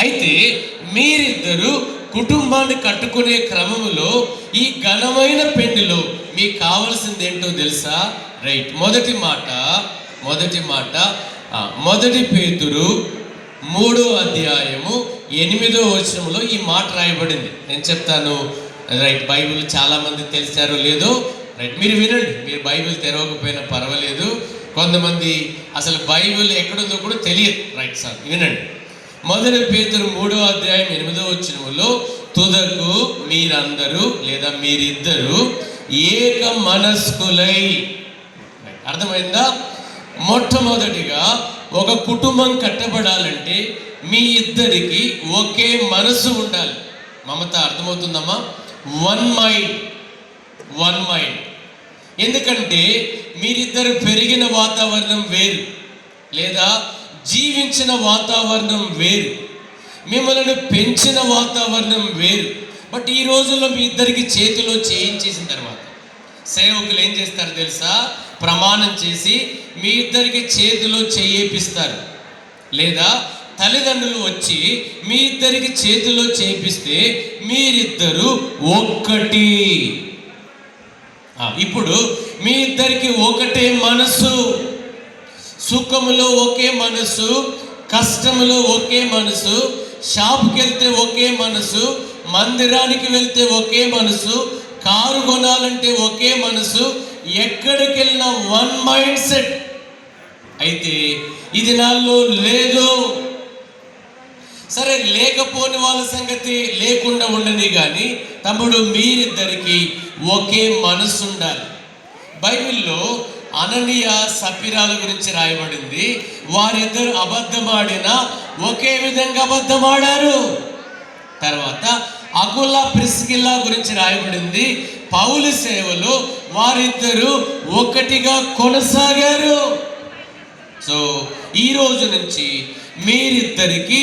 అయితే మీరిద్దరు కుటుంబాన్ని కట్టుకునే క్రమంలో ఈ ఘనమైన పెళ్లిలో మీకు కావాల్సింది ఏంటో తెలుసా? రైట్. మొదటి మాట 1 పేతురు 3:8 ఈ మాట రాయబడింది. నేను చెప్తాను. రైట్. బైబిల్ చాలామంది తెలిసారో లేదో, రైట్, మీరు వినండి. మీరు బైబిల్ తెరవకపోయినా పర్వాలేదు. కొంతమంది అసలు బైబిల్ ఎక్కడుందో కూడా తెలియదు. రైట్ సార్, వినండి. 1 పేతురు 3:8 తుదకు మీరందరూ లేదా మీరిద్దరూ ఏక మనస్కులై. అర్థమైందా? మొట్టమొదటిగా ఒక కుటుంబం కట్టబడాలంటే మీ ఇద్దరికి ఒకే మనసు ఉండాలి. మమత, అర్థమవుతుందమ్మా? One mind. ఎందుకంటే మీరిద్దరు పెరిగిన వాతావరణం వేరు, లేదా జీవించిన వాతావరణం వేరు, మిమ్మల్ని పెంచిన వాతావరణం వేరు. బట్ ఈ రోజుల్లో మీ ఇద్దరికి చేతిలో చేయించేసిన తర్వాత సేవకులు ఏం చేస్తారు తెలుసా? ప్రమాణం చేసి మీ ఇద్దరికి చేతిలో చేయిస్తారు. లేదా తల్లిదండ్రులు వచ్చి మీ ఇద్దరికి చేతిలో చేపిస్తే మీరిద్దరు ఒక్కటి. ఇప్పుడు మీ ఇద్దరికి ఒకటే మనసు. సుఖములో ఒకే మనసు, కష్టములో ఒకే మనసు, షాప్కి వెళ్తే ఒకే మనసు, మందిరానికి వెళ్తే ఒకే మనసు, కారు కొనాలంటే ఒకే మనసు, ఎక్కడికి వెళ్ళినా వన్ మైండ్ సెట్. అయితే ఇది నాలో లేదు. సరే, లేకపోని వాళ్ళ సంగతి లేకుండా ఉండని, కానీ తమ్ముడు మీరిద్దరికి ఒకే మనసు ఉండాలి. బైబిల్లో అననీయ సఫీరాల గురించి రాయబడింది. వారిద్దరు అబద్ధమాడినా ఒకే విధంగా అబద్ధమాడారు. తర్వాత అకుల ప్రిస్కిల్లా గురించి రాయబడింది. పౌలు సేవలో వారిద్దరూ ఒకటిగా కొనసాగారు. సో ఈ రోజు నుంచి మీరిద్దరికి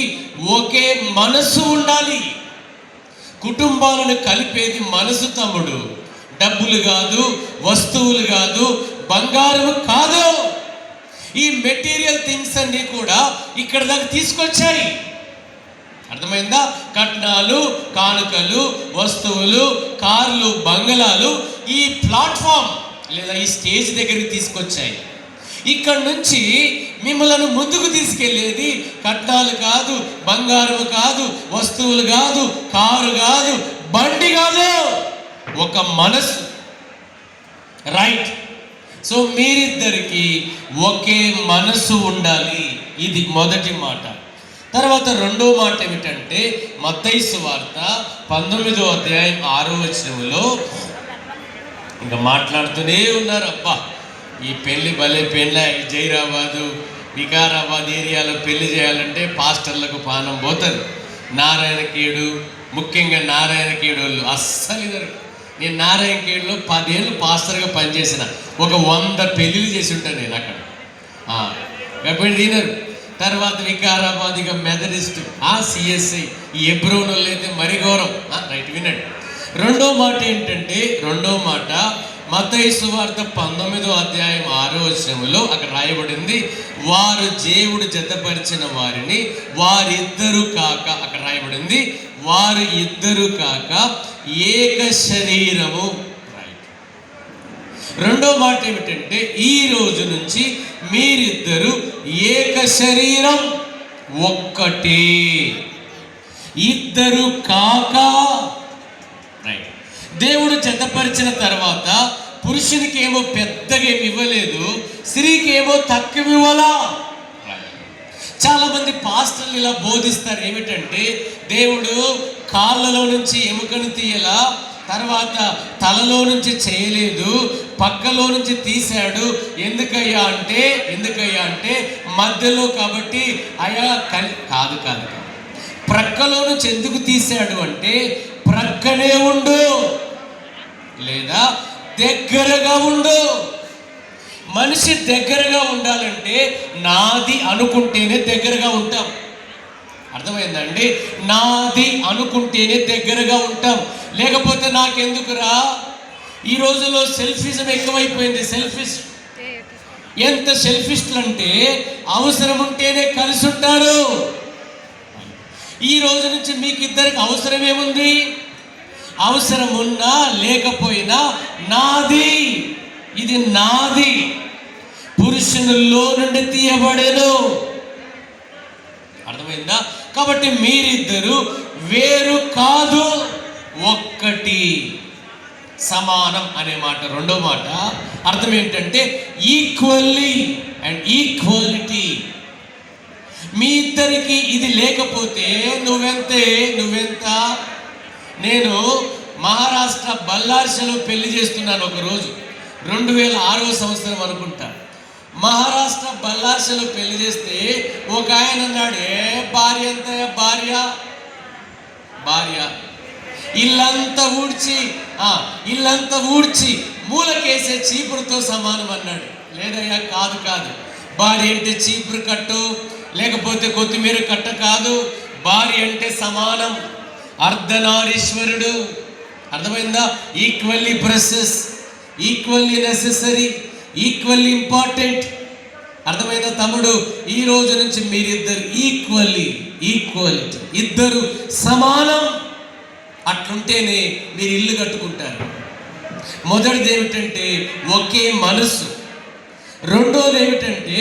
ఒకే మనసు ఉండాలి. కుటుంబాలను కలిపేది మనసు తమ్ముడు, డబ్బులు కాదు, వస్తువులు కాదు, బంగారం కాదు. ఈ మెటీరియల్ థింగ్స్ అన్నీ కూడా ఇక్కడ దాకా తీసుకొచ్చాయి. అర్థమైందా? కట్నాలు, కానుకలు, వస్తువులు, కార్లు, బంగళాలు ఈ ప్లాట్ఫామ్ లేదా ఈ స్టేజ్ దగ్గరికి తీసుకొచ్చాయి. ఇక్కడ నుంచి మిమ్మల్ని ముందుకు తీసుకెళ్ళేది కట్నాలు కాదు, బంగారం కాదు, వస్తువులు కాదు, కారు కాదు, బండి కాదు, ఒక మనసు. రైట్. సో మీరిద్దరికి ఒకే మనసు ఉండాలి. ఇది మొదటి మాట. తర్వాత రెండో మాట ఏమిటంటే మత్తయి సువార్త 19:6 ఇంకా మాట్లాడుతూనే ఉన్నారు. అబ్బా, ఈ పెళ్లి భలే పెళ్ళ. జైరాబాదు, వికారాబాద్ ఏరియాలో పెళ్లి చేయాలంటే పాస్టర్లకు పానం పోతుంది. నారాయణఖేడు, ముఖ్యంగా నారాయణఖేడు వాళ్ళు అస్సలు ఇద్దరు. నేను నారాయణఖేడులో 10 ఏళ్ళు పాస్టర్గా పనిచేసిన. ఒక 100 పెళ్ళిళ్ళు చేసి ఉంటాను నేను అక్కడ. కాబట్టి తినరు. తర్వాత వికారాబాద్, ఇక మెథడిస్ట్, సిఎస్ఐ, ఈ ఎబ్రోన్ వాళ్ళు అయితే మరి ఘోరం. రైట్, వినండి. రెండో మాట ఏంటంటే మత్తయి సువార్త 19:6 అక్కడ రాయబడింది, వారు దేవుడు జతపరిచిన వారిని వారిద్దరు కాక, అక్కడ రాయబడింది వారు ఇద్దరు కాక ఏక శరీరము. రెండో మాట ఏమిటంటే ఈ రోజు నుంచి మీరిద్దరు ఏక శరీరం, ఒక్కటే, ఇద్దరు కాక. రైట్. దేవుడు జతపరిచిన తర్వాత పురుషునికి ఏమో పెద్దగా ఏమి ఇవ్వలేదు, స్త్రీకి ఏమో తక్కువ ఇవ్వాలా. చాలా మంది పాస్టర్లు ఇలా బోధిస్తారు ఏమిటంటే దేవుడు కాళ్ళలో నుంచి ఎముకను తీయలా, తర్వాత తలలో నుంచి చేయలేదు, పక్కలో నుంచి తీశాడు. ఎందుకయ్యా అంటే మధ్యలో కాబట్టి అయ్యా కాదు. ప్రక్కలో నుంచి ఎందుకు తీశాడు అంటే ప్రక్కనే ఉండు లేదా దగ్గరగా ఉండు. మనిషి దగ్గరగా ఉండాలంటే నాది అనుకుంటేనే దగ్గరగా ఉంటాం. అర్థమైందండి? నాది అనుకుంటేనే దగ్గరగా ఉంటాం. లేకపోతే నాకెందుకురా. ఈ రోజులో సెల్ఫిజం ఎక్కువైపోయింది. ఎంత సెల్ఫిస్టులు అంటే అవసరం ఉంటేనే కలిసి ఉంటారు. ఈ రోజు నుంచి మీకు ఇద్దరికి అవసరం ఏముంది? అవసరం ఉన్నా లేకపోయినా నాది, ఇది నాది, పురుషునిలో నుండి తీయబడేను. అర్థమైందా? కాబట్టి మీరిద్దరు వేరు కాదు, ఒక్కటి, సమానం అనే మాట. రెండో మాట అర్థం ఏంటంటే ఈక్వల్లీ అండ్ ఈక్వాలిటీ. మీ ఇద్దరికి ఇది లేకపోతే నువ్వెంత. నేను మహారాష్ట్ర బల్లార్షలో పెళ్లి చేస్తున్నాను ఒకరోజు, 2006వ సంవత్సరం అనుకుంటా. మహారాష్ట్ర బల్లార్షలో పెళ్లి చేస్తే ఒక ఆయన అన్నాడు, భార్య ఎంత? భార్య ఇల్లంతా ఊడ్చి మూలకేసే చీపురుతో సమానం అన్నాడు. లేదయ్యా, కాదు. భార్య అంటే చీపురు కట్టు లేకపోతే కొత్తిమీర కట్ట కాదు. భార్య అంటే సమానం, అర్ధనారీశ్వరుడు. అర్థమైందా? Equally precious, equally necessary, equally important. అర్థమైందా తమ్ముడు? ఈ రోజు నుంచి మీరిద్దరు ఈక్వాలిటీ, ఇద్దరు సమానం. అట్లుంటేనే మీరు ఇల్లు కట్టుకుంటారు. మొదటిది ఏమిటంటే ఒకే మనసు, రెండోది ఏమిటంటే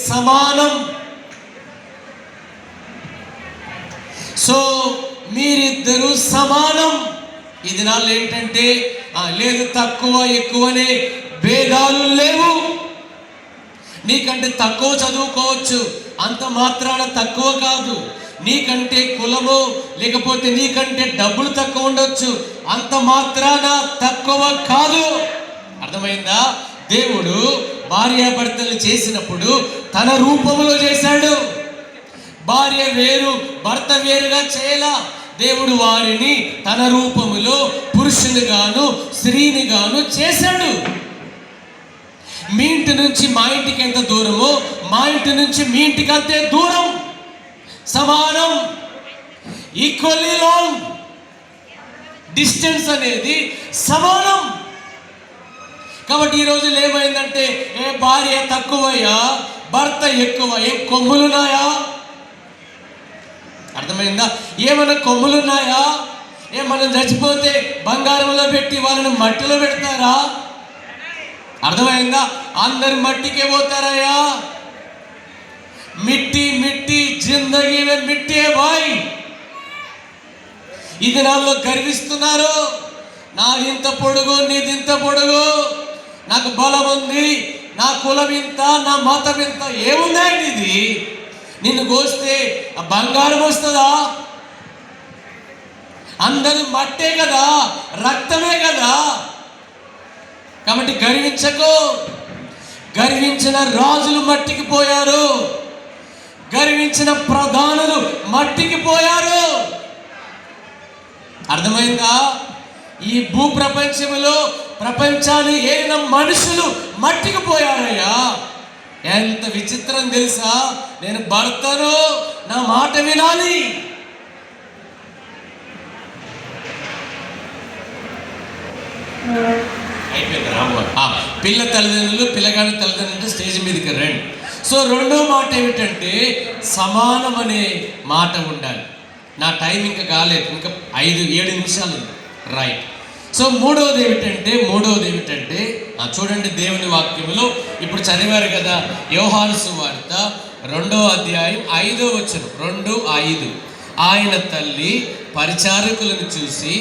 సమానం. సో మీరిద్దరు సమానం. ఈ దినాల్లో ఏంటంటే లేదు తక్కువ ఎక్కువనే భేదాలు లేవు. నీకంటే తక్కువ చదువుకోవచ్చు, అంత మాత్రాన తక్కువ కాదు. నీకంటే కులము లేకపోతే నీకంటే డబ్బులు తక్కువ ఉండొచ్చు, అంత మాత్రాన తక్కువ కాదు. అర్థమైందా? దేవుడు భార్యాభర్తలు చేసినప్పుడు తన రూపంలో చేశాడు. భార్య వేరు భర్త వేరుగా చేయాల. దేవుడు వారిని తన రూపములో పురుషుని గాను స్త్రీని గాను చేశాడు. మీ ఇంటి నుంచి మా ఇంటికి ఎంత దూరమో మా ఇంటి నుంచి మీ ఇంటికి అంతే దూరం, సమానం, ఈక్వల్లీ లాంగ్. డిస్టెన్స్ అనేది సమానం. కాబట్టి ఈ రోజులు ఏమైందంటే భార్య తక్కువయ్యా భర్త ఎక్కువ. ఏం కొమ్ములున్నాయా? అర్థమైందా? ఏమైనా కొమ్ములున్నాయా? మనం చచ్చిపోతే బంగారంలో పెట్టి వాళ్ళని మట్టిలో పెడతారా? అర్థమైందా? అందరు మట్టికే పోతారయ్యా. మిట్టి జిందగీ మిట్టే బాయ్. ఈ దినాల్లో గర్విస్తున్నారు. నాదింత పొడుగు, నీదింత పొడుగు, నాకు బలం ఉంది, నా కులం ఇంత, నా మతం ఇంత. ఏముందండి ఇది? నిన్ను కోస్తే ఆ బంగారం వస్తుందా? అందరూ మట్టే కదా, రక్తమే కదా. కాబట్టి గర్వించకు. గర్వించిన రాజులు మట్టికి పోయారు, గర్వించిన ప్రధానులు మట్టికి పోయారు. అర్థమైందా? ఈ భూ ప్రపంచంలో ప్రపంచాన్ని ఏలిన మనుషులు మట్టికి పోయారయ్యా. ఎంత విచిత్రం తెలుసా? నేను భర్తను, నా మాట వినాలి. అయిపోయింది రామవారు. పిల్ల తల్లిదండ్రులు పిల్లగాడి తల్లిదండ్రులు స్టేజ్ మీదకి రండి. సో రెండో మాట ఏమిటంటే సమానం అనే మాట ఉండాలి. నా టైం ఇంకా కాలేదు, ఇంకా 5-7 నిమిషాలు ఉంది. రైట్. సో మూడవది ఏమిటంటే చూడండి దేవుని వాక్యములో ఇప్పుడు చదివారు కదా, యోహాను సువార్త 2వ అధ్యాయం 5వ వచనం, 2:5. ఆయన తల్లి పరిచారకులను చూసి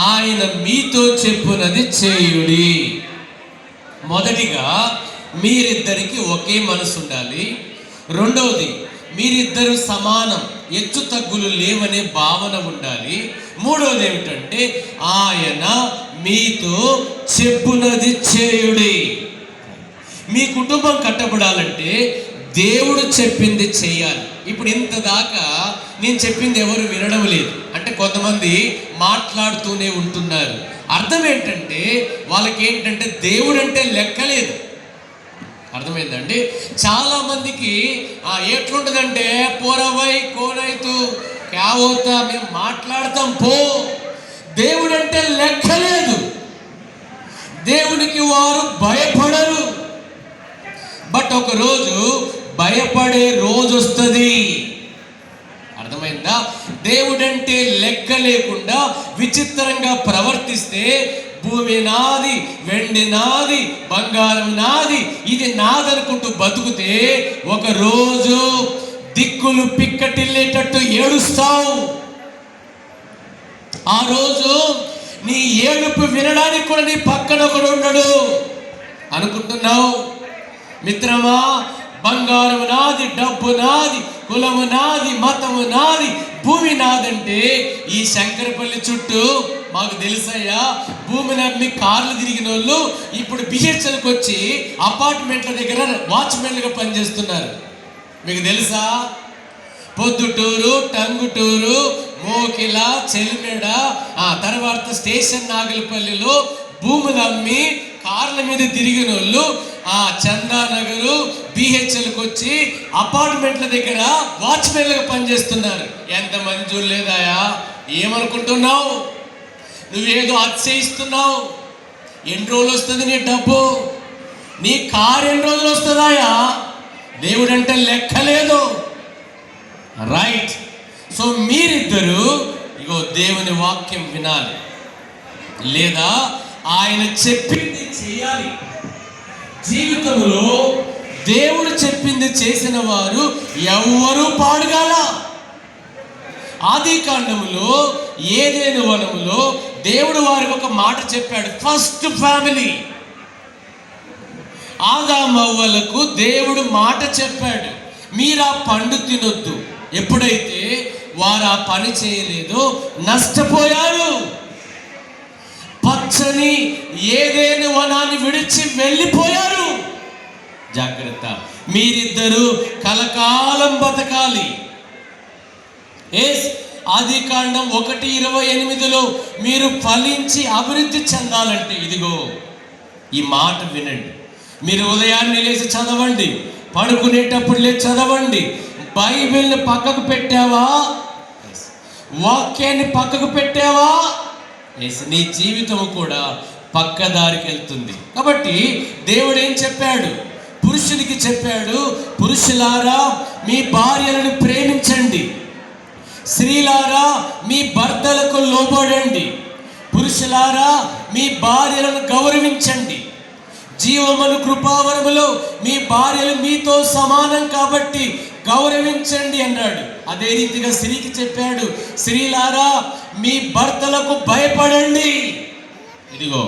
ఆయన మీతో చెప్పునది చేయుడి. మొదటిగా మీరిద్దరికి ఒకే మనసు ఉండాలి. రెండవది మీరిద్దరు సమానం, హెచ్చు తగ్గులు లేవనే భావన ఉండాలి. మూడవది ఏమిటంటే ఆయన మీతో చెప్పునది చేయుడి. మీ కుటుంబం కట్టబడాలంటే దేవుడు చెప్పింది చేయాలి. ఇప్పుడు ఇంత దాకా నేను చెప్పింది ఎవరు వినడం లేదు అంటే కొంతమంది మాట్లాడుతూనే ఉంటున్నారు. అర్థం ఏంటంటే వాళ్ళకి ఏంటంటే దేవుడు అంటే లెక్కలేదు. అర్థమైందండి? చాలా మందికి ఎట్లుంటుందంటే పోరవై కోనైతు క్యావోతా మేము మాట్లాడతాం పో. దేవుడు అంటే లెక్కలేదు. దేవునికి వారు భయపడరు. బట్ ఒక రోజు భయపడే రోజు వస్తుంది. అర్థమైందా? దేవుడంటే లెక్క లేకుండా విచిత్రంగా ప్రవర్తిస్తే, భూమి నాది, వెండి నాది, బంగారం నాది, ఇది నాదనుకుంటూ బతుకుతే ఒకరోజు దిక్కులు పిక్కటిల్లేటట్టు ఏడుస్తావు. ఆ రోజు నీ ఏడుపు వినడానికి కూడా నీ పక్కన ఒకడు ఉండడు. అనుకుంటున్నావు మిత్రమా, బంగారం నాది, డబ్బు నాది, కులము నాది, మతము నాది, భూమి నాదంటే ఈ శంకరపల్లి చుట్టూ మాకు తెలుసయ్యా, భూమిని అమ్మి కార్లు తిరిగిన వాళ్ళు ఇప్పుడు బిహెచ్ఎల్కి వచ్చి అపార్ట్మెంట్ల దగ్గర వాచ్మెన్లుగా పనిచేస్తున్నారు. మీకు తెలుసా? పొద్దుటూరు, టంగుటూరు, మోకిల, చెలిమెడ, తర్వాత స్టేషన్ నాగలపల్లిలో భూములు అమ్మి కార్ల మీద తిరిగిన వాళ్ళు చందానగరు, బిహెచ్ఎల్కి వచ్చి అపార్ట్మెంట్ల దగ్గర వాచ్మెన్లుగా పనిచేస్తున్నారు. ఎంతమంది చూడలేదాయా? ఏమనుకుంటున్నావు? నువ్వేదో అతిశయిస్తున్నావు. ఎన్ని రోజులు వస్తుంది నీ డబ్బు? నీ కారు ఎన్ని రోజులు వస్తుందాయా? దేవుడంటే లెక్కలేదు. రైట్. సో మీరిద్దరూ ఇగో దేవుని వాక్యం వినాలి, లేదా ఆయన చెప్పింది చేయాలి. జీవితంలో దేవుడు చెప్పింది చేసిన వారు ఎవ్వరూ పాడుగాల. ఆది కాండములో ఏదైనా వనములో దేవుడు వారికి ఒక మాట చెప్పాడు. ఫస్ట్ ఫ్యామిలీ ఆదామవ్వలకు దేవుడు మాట చెప్పాడు, మీరు ఆ పండు తినొద్దు. ఎప్పుడైతే వారు ఆ పని చేయలేదో నష్టపోయారు. పచ్చని ఏదైనా వనాన్ని విడిచి వెళ్ళిపోయారు. జాగ్రత్త, మీరిద్దరూ కలకాలం బతకాలి. ఆది కాండం 1:28లో మీరు ఫలించి అభివృద్ధి చెందాలంటే ఇదిగో ఈ మాట వినండి. మీరు ఉదయాన్నే లేచి చదవండి, పడుకునేటప్పుడు లేచి చదవండి. బైబిల్ని పక్కకు పెట్టావా? వాక్యాన్ని పక్కకు పెట్టావా? నీ జీవితం కూడా పక్కదారికి వెళ్తుంది. కాబట్టి దేవుడు ఏం చెప్పాడు? పురుషునికి చెప్పాడు, పురుషులారా మీ భార్యలను ప్రేమించండి, స్త్రీలారా మీ భర్తలకు లోబడండి, పురుషులారా మీ భార్యలను గౌరవించండి. జీవమును కృపావరములో మీ భార్యలు మీతో సమానం కాబట్టి గౌరవించండి అన్నాడు. అదే రీతిగా స్త్రీకి చెప్పాడు, స్త్రీలారా మీ భర్తలకు భయపడండి. ఇదిగో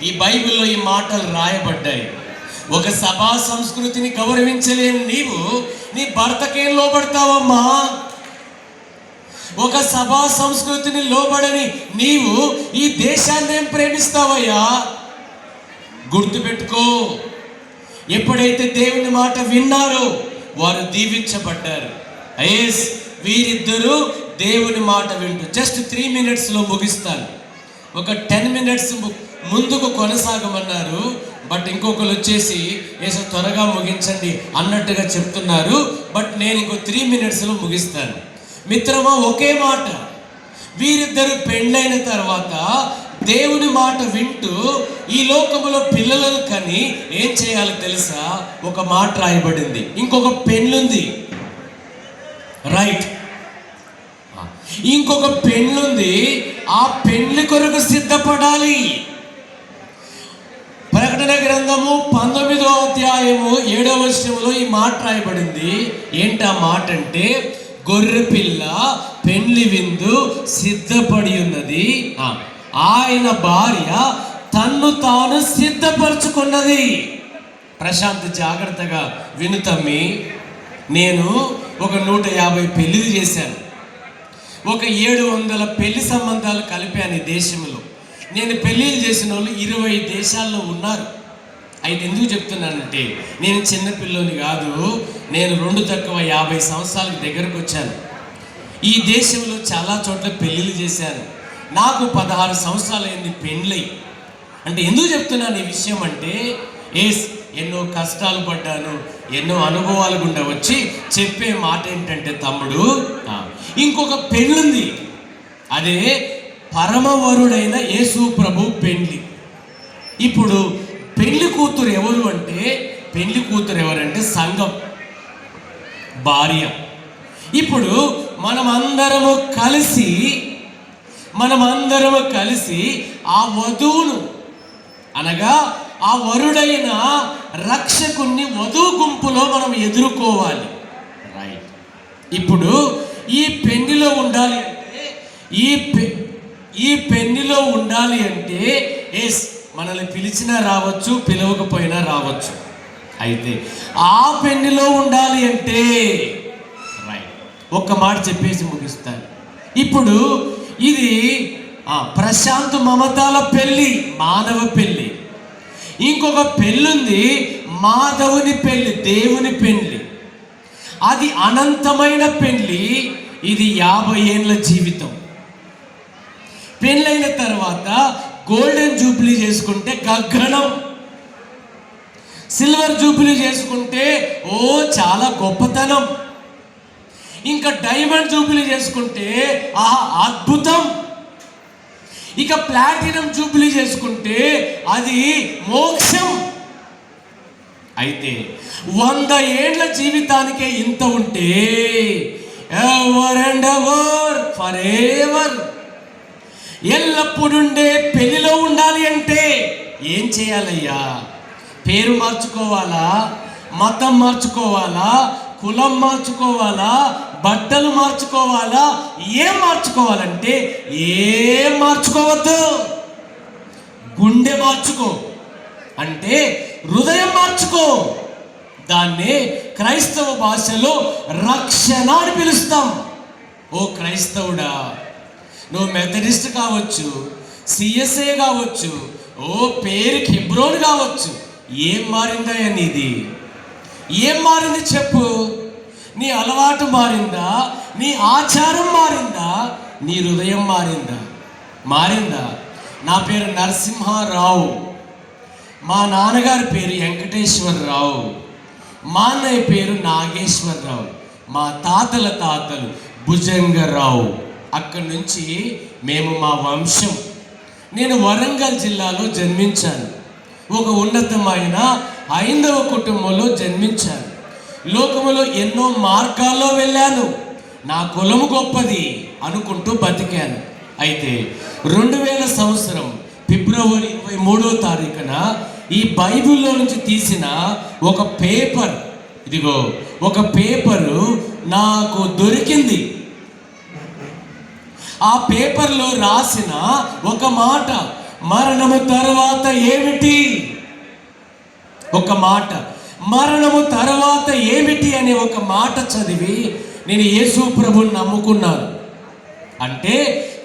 ఈ బైబిల్లో ఈ మాటలు రాయబడ్డాయి. ఒక సభా సంస్కృతిని గౌరవించలేని నీవు నీ భర్తకేం లోబడతావమ్మా? ఒక సభా సంస్కృతిని లోబడని నీవు ఈ దేశాన్ని ఏం ప్రేమిస్తావయ్యా? గుర్తుపెట్టుకో, ఎప్పుడైతే దేవుని మాట విన్నారో వారు దీవించబడ్డారు. వీరిద్దరూ దేవుని మాట వింటూ జస్ట్ 3 minutesలో ముగిస్తాను. ఒక 10 minutes ముందుకు కొనసాగమన్నారు. బట్ ఇంకొకరు వచ్చేసి ఏసో త్వరగా ముగించండి అన్నట్టుగా చెప్తున్నారు. బట్ నేను ఇంకో 3 minutesలో ముగిస్తాను. మిత్రమా, ఒకే మాట. వీరిద్దరు పెళ్ళైన తర్వాత దేవుని మాట వింటూ ఈ లోకములో పిల్లలను కని ఏం చేయాలో తెలుసా? ఒక మాట రాయబడింది, ఇంకొక పెళ్ళుంది. రైట్, ఇంకొక పెళ్ళుంది. ఆ పెళ్లి కొరకు సిద్ధపడాలి. ప్రకటన గ్రంథము 19వ అధ్యాయము 7వ వచనంలో ఈ మాట రాయబడింది. ఏంటా మాట అంటే, గొర్రె పిల్ల పెళ్లి విందు సిద్ధపడి ఉన్నది, ఆయన భార్య తన్ను తాను సిద్ధపరచుకున్నది. ప్రశాంత్ జాగ్రత్తగా వినుతమ్మి, నేను ఒక 150 పెళ్లిలు చేశాను, ఒక 700 పెళ్లి సంబంధాలు కలిపాను ఈ దేశంలో. నేను పెళ్ళిళ్ళు చేసిన వాళ్ళు 20 దేశాల్లో ఉన్నారు. అయితే ఎందుకు చెప్తున్నానంటే, నేను చిన్నపిల్లని కాదు, నేను 2-50 సంవత్సరాలకు దగ్గరకు వచ్చాను. ఈ దేశంలో చాలా చోట్ల పెళ్ళిళ్ళు చేశాను. నాకు 16 సంవత్సరాలు అయింది పెళ్ళై. అంటే ఎందుకు చెప్తున్నాను ఈ విషయం అంటే, ఎన్నో కష్టాలు పడ్డాను, ఎన్నో అనుభవాలు గుండా వచ్చి చెప్పే మాట ఏంటంటే, తమ్ముడు ఇంకొక పెళ్ళుంది, అదే పరమవరుడైన యేసు ప్రభు పెళ్లి. ఇప్పుడు పెళ్లి కూతురు ఎవరు అంటే, పెళ్లి కూతురు ఎవరంటే సంఘం, భార్య. ఇప్పుడు మనమందరము కలిసి ఆ వధువును అనగా ఆ వరుడైన రక్షకుణ్ణి వధువు గుంపులో మనం ఎదుర్కోవాలి. రైట్. ఇప్పుడు ఈ పెళ్లిలో ఉండాలి అంటే ఈ పెళ్లిలో ఉండాలి అంటే ఎస్, మనల్ని పిలిచినా రావచ్చు, పిలవకపోయినా రావచ్చు. అయితే ఆ పెళ్లిలో ఉండాలి అంటే రైట్, ఒక్క మాట చెప్పేసి ముగిస్తాను. ఇప్పుడు ఇది ప్రశాంత్ మమతాల పెళ్ళి, మానవ పెళ్ళి. ఇంకొక పెళ్ళుంది, మాధవుని పెళ్ళి, దేవుని పెళ్ళి. అది అనంతమైన పెళ్ళి. ఇది 50 ఏళ్ళ జీవితం. పెళ్ళైన తర్వాత గోల్డెన్ జూబ్లీ చేసుకుంటే గగనం, సిల్వర్ జూబ్లీ చేసుకుంటే చాలా గొప్పతనం, ఇంకా డైమండ్ జూబ్లీ చేసుకుంటే అద్భుతం, ఇక ప్లాటినం జూబ్లీ చేసుకుంటే అది మోక్షం. అయితే 100 ఏళ్ల జీవితానికే ఇంత ఉంటే ever and ever, for ever, ఎల్లప్పుడుండే పెళ్లిలో ఉండాలి అంటే ఏం చేయాలయ్యా? పేరు మార్చుకోవాలా? మతం మార్చుకోవాలా? కులం మార్చుకోవాలా? బట్టలు మార్చుకోవాలా? ఏం మార్చుకోవాలంటే ఏం మార్చుకోవద్దు. గుండె మార్చుకో, అంటే హృదయం మార్చుకో. దాన్నే క్రైస్తవ భాషలో రక్షణ అని పిలుస్తాం. ఓ క్రైస్తవుడా, నువ్వు మెథడిస్ట్ కావచ్చు, సిఎస్ఏ కావచ్చు, పేరుకి హెబ్రోన్ కావచ్చు, ఏం మారిందయ్యా నీది? ఏం మారింది చెప్పు? నీ అలవాటు మారిందా? నీ ఆచారం మారిందా? నీ హృదయం మారిందా? నా పేరు నరసింహారావు, మా నాన్నగారి పేరు వెంకటేశ్వరరావు, మా అన్నయ్య పేరు నాగేశ్వరరావు, మా తాతలు భుజంగరావు. అక్కడి నుంచి మేము మా వంశం. నేను వరంగల్ జిల్లాలో జన్మించాను. ఒక ఉన్నతమైన హైందవ కుటుంబంలో జన్మించాను. లోకములో ఎన్నో మార్గాల్లో వెళ్ళాను. నా కులము గొప్పది అనుకుంటూ బతికాను. అయితే 2000 సంవత్సరం ఫిబ్రవరి 23వ తారీఖున ఈ బైబిల్లో నుంచి తీసిన ఒక పేపర్, ఇదిగో ఒక పేపరు నాకు దొరికింది. ఆ పేపర్లో రాసిన ఒక మాట, మరణము తర్వాత ఏమిటి? ఒక మాట, మరణము తర్వాత ఏమిటి అనే ఒక మాట చదివి నేను యేసు ప్రభువుని నమ్ముకున్నాను. అంటే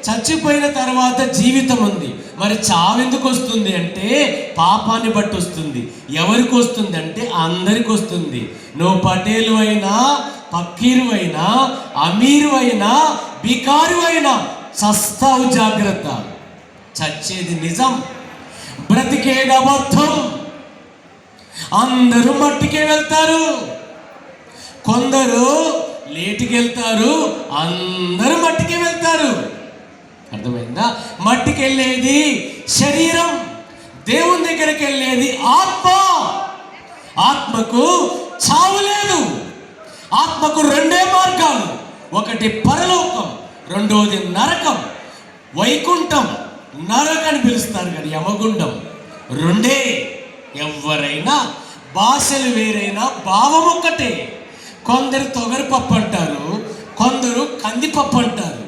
చచ్చిపోయిన తర్వాత జీవితం ఉంది. మరి చావెందుకు వస్తుంది అంటే పాపాన్ని బట్టి వస్తుంది. ఎవరికి వస్తుంది అంటే అందరికి వస్తుంది. నువ్వు పటేలు అయినా, పక్కీరు అయినా, అమీరు అయినా, బికారు అయినా చస్తావు. జాగ్రత్త. చచ్చేది నిజం, బ్రతికేది అబద్ధం. అందరూ మట్టికే వెళ్తారు, కొందరు లేటుకి వెళ్తారు, అందరూ మట్టికే వెళ్తారు. అర్థమైందా? మట్టికి వెళ్ళేది శరీరం, దేవుని దగ్గరికి వెళ్ళేది ఆత్మ. ఆత్మకు చావు లేదు. ఆత్మకు 2 మార్గాలు, ఒకటి పరలోకం, రెండోది నరకం. వైకుంఠం, నరకని పిలుస్తారు కానీ యమగుండం 2. ఎవరైనా భాషలు వేరైనా భావం ఒక్కటే. కొందరు తొగరిపప్పు అంటారు, కొందరు కందిపప్పు అంటారు,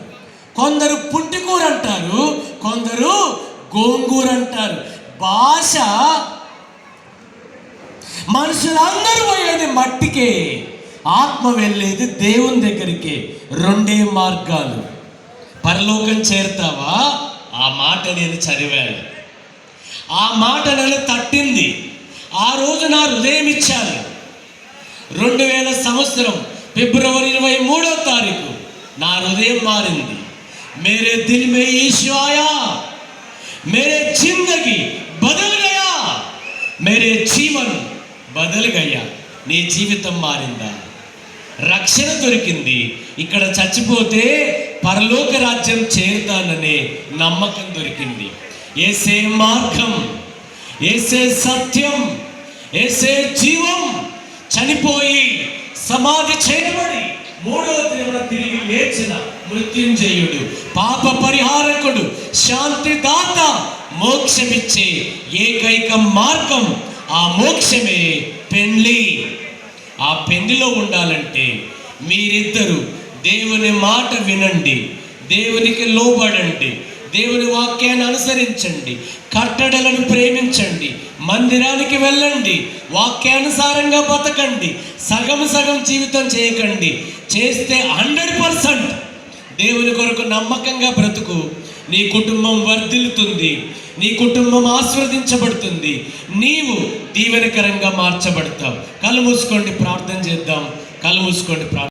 కొందరు పుంటికూర అంటారు, కొందరు గోంగూర అంటారు. భాష, మనుషులందరూ పోయేది మట్టికే, ఆత్మ వెళ్ళేది దేవుని దగ్గరికి. 2 మార్గాలు. పరలోకం చేరుతావా? ఆ మాట నేను చదివాను. ఆ మాట నన్ను తట్టింది. ఆ రోజు నా హృదయం ఇచ్చాను. 2000 సంవత్సరం ఫిబ్రవరి 23వ తారీఖు నా హృదయం మారింది. मेरे दिल में ईशु आया, मेरे जिंदगी बदल गया, मेरे जीवन बदल गया. నీ జీవితం మారిందా? రక్షణ దొరికింది. ఇక్కడ చచ్చిపోతే పరలోక రాజ్యం చేరుతాననే నమ్మకం దొరికింది. ఏసే మార్గం, ఏసే సత్యం, ఏసే జీవం. చనిపోయి సమాధి చేయబడి మూడవ దినమున తిరిగి లేచిన మృత్యుంజయుడు, పాప పరిహారకుడు, శాంతిదాత, మోక్షమిచ్చే ఏకైక మార్గం, ఆ మోక్షమే పెండ్లి. ఆ పెండ్లిలో ఉండాలంటే మీరిద్దరు దేవుని మాట వినండి, దేవునికి లోబడండి, దేవుని వాక్యాన్ని అనుసరించండి, కట్టడలను ప్రేమించండి, మందిరానికి వెళ్ళండి, వాక్యానుసారంగా బతకండి, సగం సగం జీవితం చేయకండి. చేస్తే 100% దేవుని కొరకు నమ్మకంగా బ్రతుకు. నీ కుటుంబం వర్ధిల్లుతుంది, నీ కుటుంబం ఆశీర్వదించబడుతుంది, నీవు దీవెనకరంగా మార్చబడతావు. కళ్ళు మూసుకోండి, ప్రార్థన చేద్దాం. కళ్ళు మూసుకోండి, ప్రార్థన.